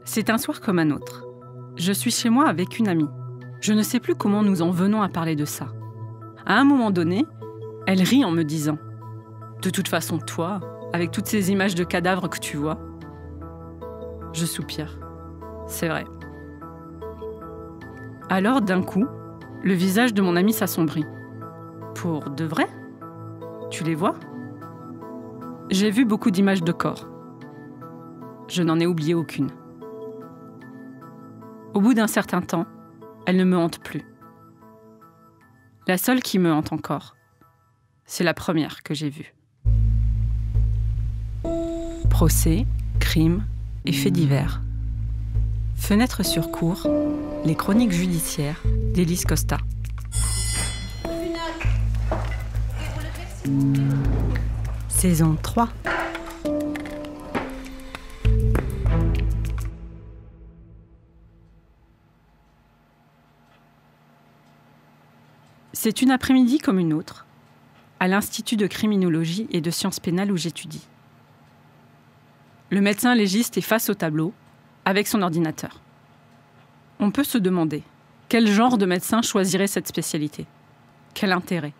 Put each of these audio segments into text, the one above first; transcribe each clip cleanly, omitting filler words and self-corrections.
C'est un soir comme un autre. Je suis chez moi avec une amie. Je ne sais plus comment nous en venons à parler de ça. À un moment donné, elle rit en me disant « De toute façon, toi, avec toutes ces images de cadavres que tu vois… » Je soupire. C'est vrai. Alors, d'un coup, le visage de mon amie s'assombrit. « Pour de vrai ? Tu les vois ? » J'ai vu beaucoup d'images de corps. Je n'en ai oublié aucune. Au bout d'un certain temps, elle ne me hante plus. La seule qui me hante encore, c'est la première que j'ai vue. Procès, crimes et faits divers. Fenêtre sur cour, les chroniques judiciaires d'Élise Costa. Saison 3. C'est une après-midi comme une autre, à l'Institut de criminologie et de sciences pénales où j'étudie. Le médecin légiste est face au tableau, avec son ordinateur. On peut se demander, quel genre de médecin choisirait cette spécialité ? Quel intérêt ?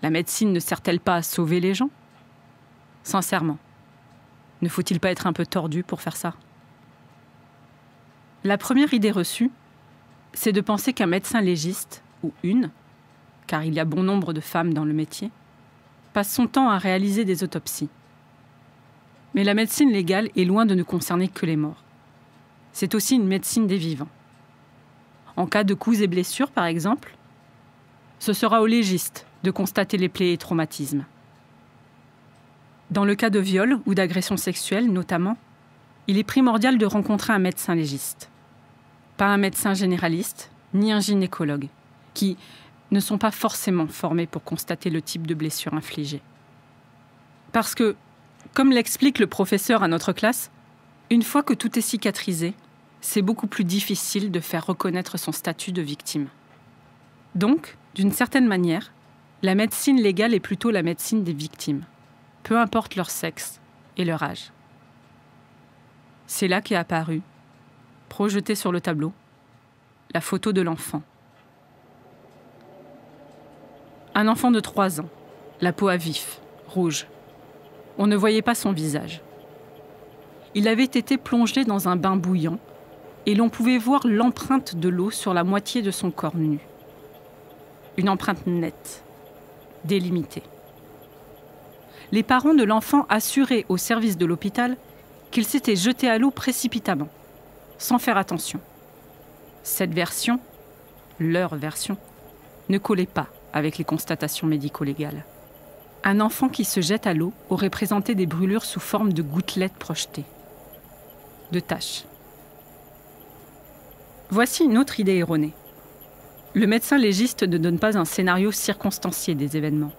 La médecine ne sert-elle pas à sauver les gens ? Sincèrement, ne faut-il pas être un peu tordu pour faire ça ? La première idée reçue, c'est de penser qu'un médecin légiste, ou une, car il y a bon nombre de femmes dans le métier, passe son temps à réaliser des autopsies. Mais la médecine légale est loin de ne concerner que les morts. C'est aussi une médecine des vivants. En cas de coups et blessures, par exemple, ce sera au légiste de constater les plaies et traumatismes. Dans le cas de viol ou d'agression sexuelle, notamment, il est primordial de rencontrer un médecin légiste. Pas un médecin généraliste, ni un gynécologue, qui ne sont pas forcément formés pour constater le type de blessure infligée. Parce que, comme l'explique le professeur à notre classe, une fois que tout est cicatrisé, c'est beaucoup plus difficile de faire reconnaître son statut de victime. Donc, d'une certaine manière, la médecine légale est plutôt la médecine des victimes, peu importe leur sexe et leur âge. C'est là qu'est apparue, projetée sur le tableau, la photo de l'enfant. Un enfant de 3 ans, la peau à vif, rouge. On ne voyait pas son visage. Il avait été plongé dans un bain bouillant et l'on pouvait voir l'empreinte de l'eau sur la moitié de son corps nu. Une empreinte nette, délimitée. Les parents de l'enfant assuraient au service de l'hôpital qu'il s'était jeté à l'eau précipitamment, sans faire attention. Cette version, leur version, ne collait pas avec les constatations médico-légales. Un enfant qui se jette à l'eau aurait présenté des brûlures sous forme de gouttelettes projetées, de taches. Voici une autre idée erronée. Le médecin légiste ne donne pas un scénario circonstancié des événements.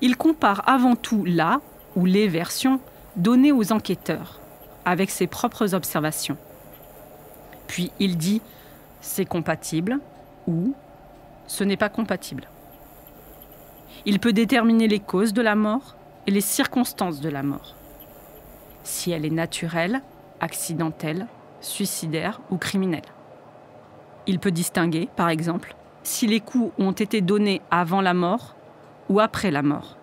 Il compare avant tout la ou les versions données aux enquêteurs, avec ses propres observations. Puis il dit « c'est compatible » ou « ce n'est pas compatible ». Il peut déterminer les causes de la mort et les circonstances de la mort. Si elle est naturelle, accidentelle, suicidaire ou criminelle. Il peut distinguer, par exemple, si les coups ont été donnés avant la mort ou après la mort.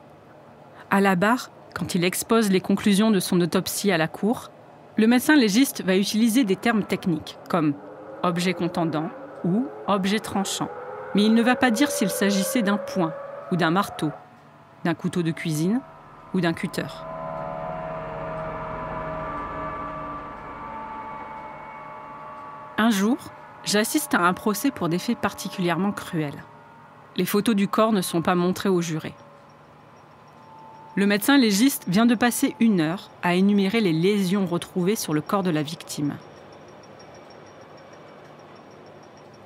À la barre, quand il expose les conclusions de son autopsie à la cour, le médecin légiste va utiliser des termes techniques comme objet contendant ou objet tranchant. Mais il ne va pas dire s'il s'agissait d'un poing ou d'un marteau, d'un couteau de cuisine ou d'un cutter. Un jour, j'assiste à un procès pour des faits particulièrement cruels. Les photos du corps ne sont pas montrées aux jurés. Le médecin légiste vient de passer 1 heure à énumérer les lésions retrouvées sur le corps de la victime.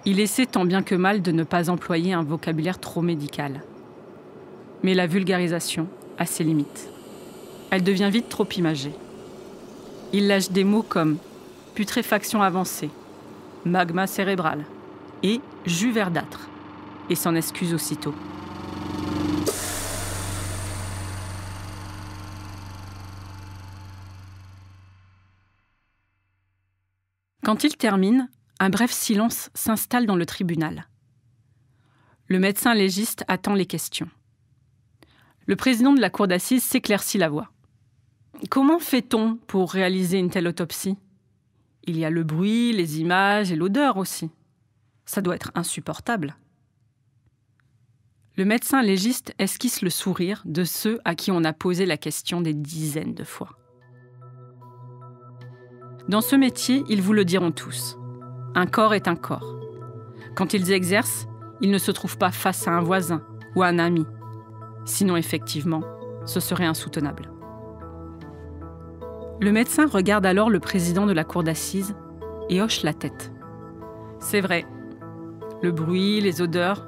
Il essaie tant bien que mal de ne pas employer un vocabulaire trop médical. Mais la vulgarisation a ses limites. Elle devient vite trop imagée. Il lâche des mots comme putréfaction avancée, magma cérébral et jus verdâtre, et s'en excuse aussitôt. Quand il termine, un bref silence s'installe dans le tribunal. Le médecin légiste attend les questions. Le président de la cour d'assises s'éclaircit la voix. Comment fait-on pour réaliser une telle autopsie ? Il y a le bruit, les images et l'odeur aussi. Ça doit être insupportable. Le médecin légiste esquisse le sourire de ceux à qui on a posé la question des dizaines de fois. Dans ce métier, ils vous le diront tous. Un corps est un corps. Quand ils exercent, ils ne se trouvent pas face à un voisin ou à un ami. Sinon, effectivement, ce serait insoutenable. Le médecin regarde alors le président de la cour d'assises et hoche la tête. C'est vrai, le bruit, les odeurs,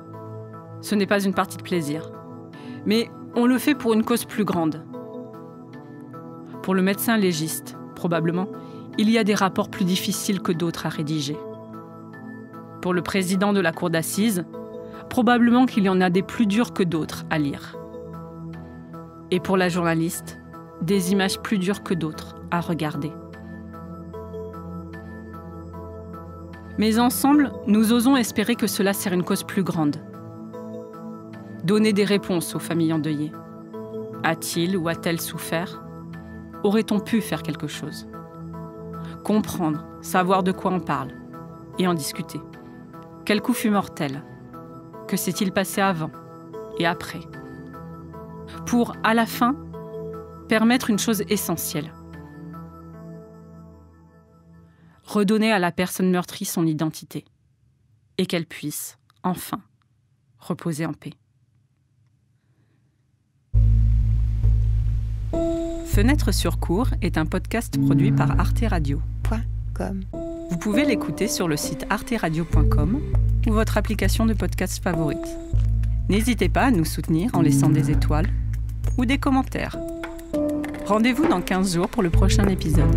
ce n'est pas une partie de plaisir. Mais on le fait pour une cause plus grande. Pour le médecin légiste, probablement, il y a des rapports plus difficiles que d'autres à rédiger. Pour le président de la cour d'assises, probablement qu'il y en a des plus durs que d'autres à lire. Et pour la journaliste, des images plus dures que d'autres à regarder. Mais ensemble, nous osons espérer que cela sert une cause plus grande. Donner des réponses aux familles endeuillées. A-t-il ou a-t-elle souffert ? Aurait-on pu faire quelque chose ? Comprendre, savoir de quoi on parle, et en discuter. Quel coup fut mortel ? Que s'est-il passé avant et après ? Pour, à la fin, permettre une chose essentielle. Redonner à la personne meurtrie son identité et qu'elle puisse, enfin, reposer en paix. Fenêtre sur cour est un podcast produit par Arte Radio. Vous pouvez l'écouter sur le site arteradio.com ou votre application de podcast favorite. N'hésitez pas à nous soutenir en laissant des étoiles ou des commentaires. Rendez-vous dans 15 jours pour le prochain épisode.